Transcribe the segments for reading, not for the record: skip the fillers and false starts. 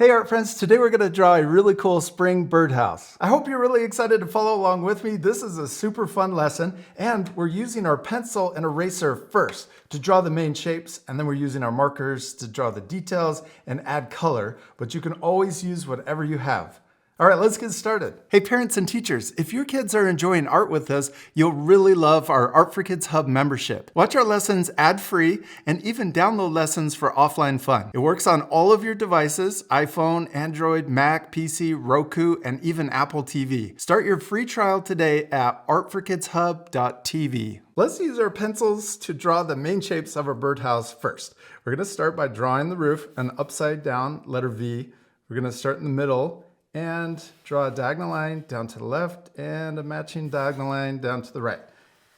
Hey art friends, today we're going to draw a really cool spring birdhouse. I hope you're really excited to follow along with me. This is a super fun lesson and we're using our pencil and eraser first to draw the main shapes, and then we're using our markers to draw the details and add color, but you can always use whatever you have. All right, let's get started. Hey parents and teachers, if your kids are enjoying art with us, you'll really love our Art for Kids Hub membership. Watch our lessons ad-free and even download lessons for offline fun. It works on all of your devices: iPhone, Android, Mac, PC, Roku, and even Apple TV. Start your free trial today at artforkidshub.tv. Let's use our pencils to draw the main shapes of our birdhouse first. We're going to start by drawing the roof, an upside down letter V. We're going to start in the middle and draw a diagonal line down to the left and a matching diagonal line down to the right.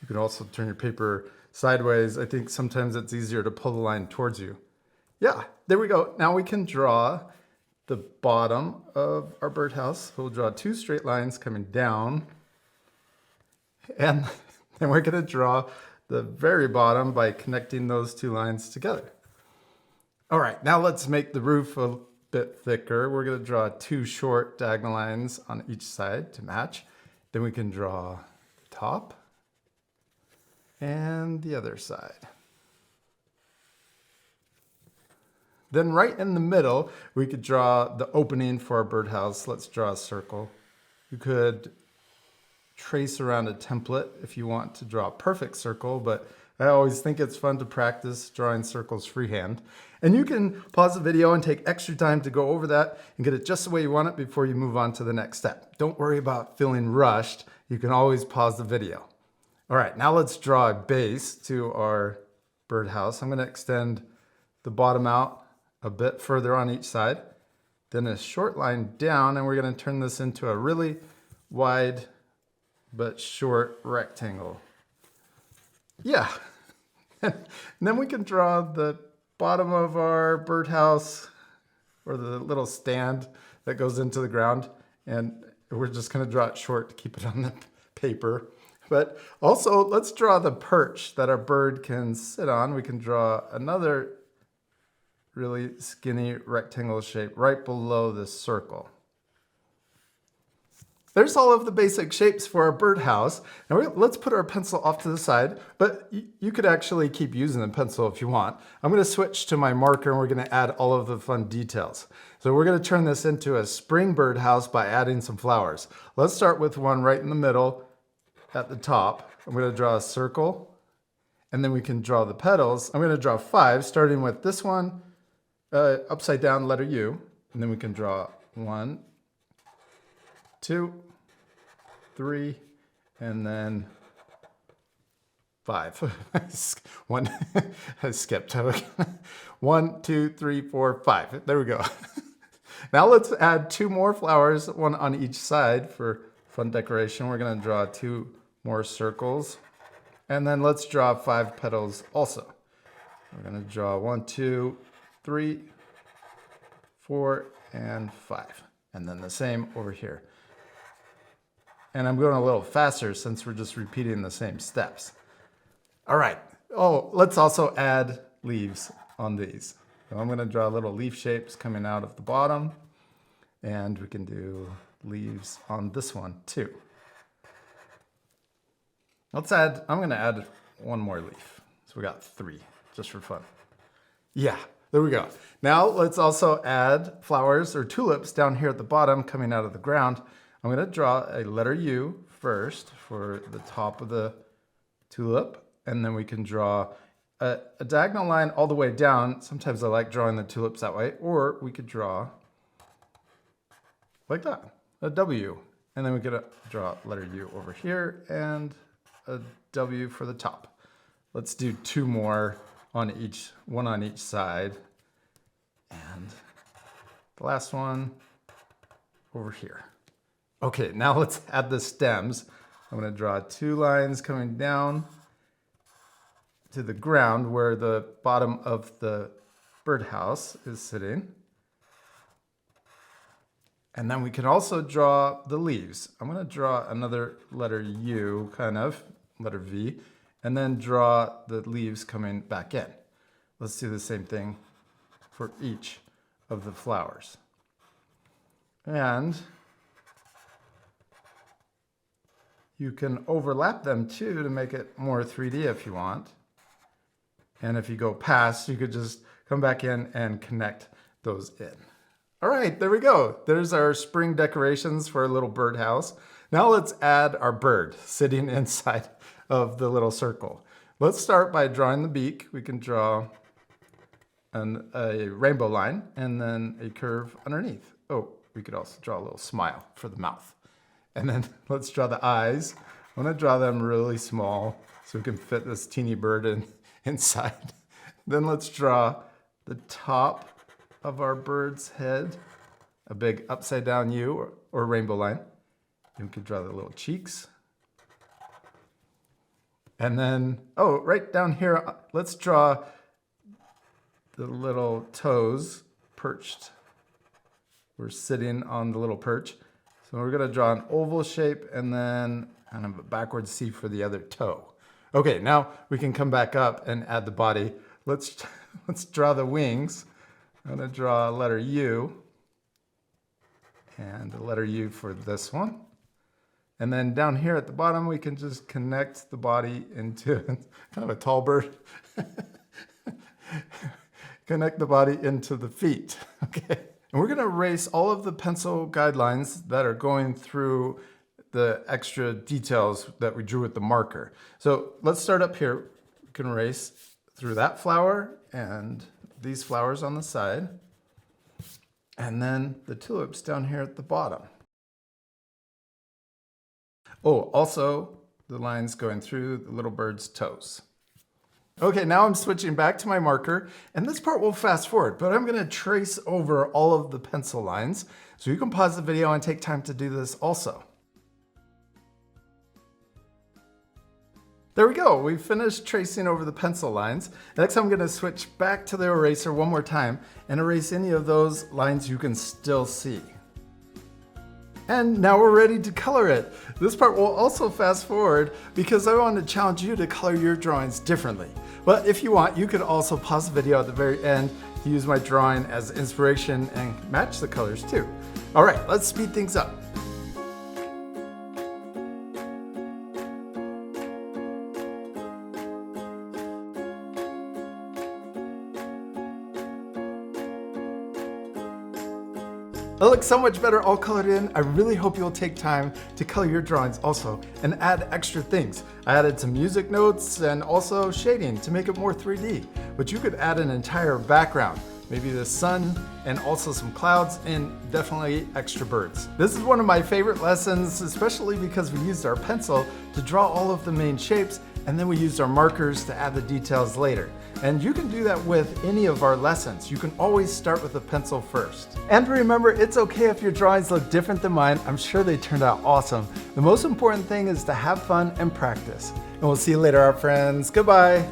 You can also turn your paper sideways. I think sometimes it's easier to pull the line towards you. Yeah, there we go. Now we can draw the bottom of our birdhouse. We'll draw two straight lines coming down, and then we're going to draw the very bottom by connecting those two lines together. All right, now let's make the roof a bit thicker. We're going to draw two short diagonal lines on each side to match. Then we can draw the top and the other side. Then right in the middle, we could draw the opening for our birdhouse. Let's draw a circle. You could trace around a template if you want to draw a perfect circle, but I always think it's fun to practice drawing circles freehand. And you can pause the video and take extra time to go over that and get it just the way you want it before you move on to the next step. Don't worry about feeling rushed. You can always pause the video. All right, now let's draw a base to our birdhouse. I'm going to extend the bottom out a bit further on each side, then a short line down, and we're going to turn this into a really wide but short rectangle. Yeah, and then we can draw the bottom of our birdhouse, or the little stand that goes into the ground, and we're just going to draw it short to keep it on the paper. But also, let's draw the perch that our bird can sit on. We can draw another really skinny rectangle shape right below this circle. There's all of the basic shapes for our birdhouse. Now let's put our pencil off to the side, but you could actually keep using the pencil if you want. I'm going to switch to my marker and we're going to add all of the fun details. So we're going to turn this into a spring birdhouse by adding some flowers. Let's start with one right in the middle at the top. I'm going to draw a circle, and then we can draw the petals. I'm going to draw 5, starting with this one, upside down letter U, and then we can draw 1, 2, 3, and then 5. One, I skipped. 1, 2, 3, 4, 5. There we go. Now let's add 2 more flowers, one on each side for fun decoration. We're going to draw 2 more circles, and then let's draw 5 petals also. We're going to draw 1, 2, 3, 4, and 5. And then the same over here. And I'm going a little faster since we're just repeating the same steps. All right. Oh, let's also add leaves on these. So I'm going to draw little leaf shapes coming out of the bottom. And we can do leaves on this one too. I'm going to add 1 more leaf. So we got 3, just for fun. Yeah, there we go. Now let's also add flowers or tulips down here at the bottom coming out of the ground. I'm going to draw a letter U first for the top of the tulip, and then we can draw a diagonal line all the way down. Sometimes I like drawing the tulips that way, or we could draw like that, a W, and then we could draw letter U over here and a W for the top. Let's do 2 more on each, one on each side, and the last one over here. Okay, now let's add the stems. I'm going to draw 2 lines coming down to the ground where the bottom of the birdhouse is sitting. And then we can also draw the leaves. I'm going to draw another letter U, kind of, letter V, and then draw the leaves coming back in. Let's do the same thing for each of the flowers. And you can overlap them too to make it more 3D if you want. And if you go past, you could just come back in and connect those in. All right, there we go. There's our spring decorations for a little birdhouse. Now let's add our bird sitting inside of the little circle. Let's start by drawing the beak. We can draw a rainbow line and then a curve underneath. Oh, we could also draw a little smile for the mouth. And then let's draw the eyes. I want to draw them really small so we can fit this teeny bird inside. Then let's draw the top of our bird's head, a big upside down U or rainbow line. And we could draw the little cheeks. And then, oh, right down here, let's draw the little toes perched. We're sitting on the little perch. So we're gonna draw an oval shape and then kind of a backward C for the other toe. Okay, now we can come back up and add the body. Let's draw the wings. I'm gonna draw a letter U and a letter U for this one. And then down here at the bottom, we can just connect the body into kind of a tall bird. Connect the body into the feet, okay? And we're gonna erase all of the pencil guidelines that are going through the extra details that we drew with the marker. So let's start up here. We can erase through that flower and these flowers on the side, and then the tulips down here at the bottom. Oh, also the lines going through the little bird's toes. Okay, now I'm switching back to my marker, and this part will fast forward, but I'm gonna trace over all of the pencil lines, so you can pause the video and take time to do this also. There we go, we finished tracing over the pencil lines. Next I'm gonna switch back to the eraser one more time and erase any of those lines you can still see. And now we're ready to color it. This part will also fast forward because I want to challenge you to color your drawings differently. But if you want, you could also pause the video at the very end to use my drawing as inspiration and match the colors too. All right, let's speed things up. That looks so much better all colored in. I really hope you'll take time to color your drawings also and add extra things. I added some music notes and also shading to make it more 3D, but you could add an entire background, maybe the sun and also some clouds and definitely extra birds. This is one of my favorite lessons, especially because we used our pencil to draw all of the main shapes and then we used our markers to add the details later. And you can do that with any of our lessons. You can always start with a pencil first. And remember, it's okay if your drawings look different than mine. I'm sure they turned out awesome. The most important thing is to have fun and practice. And we'll see you later, our friends. Goodbye.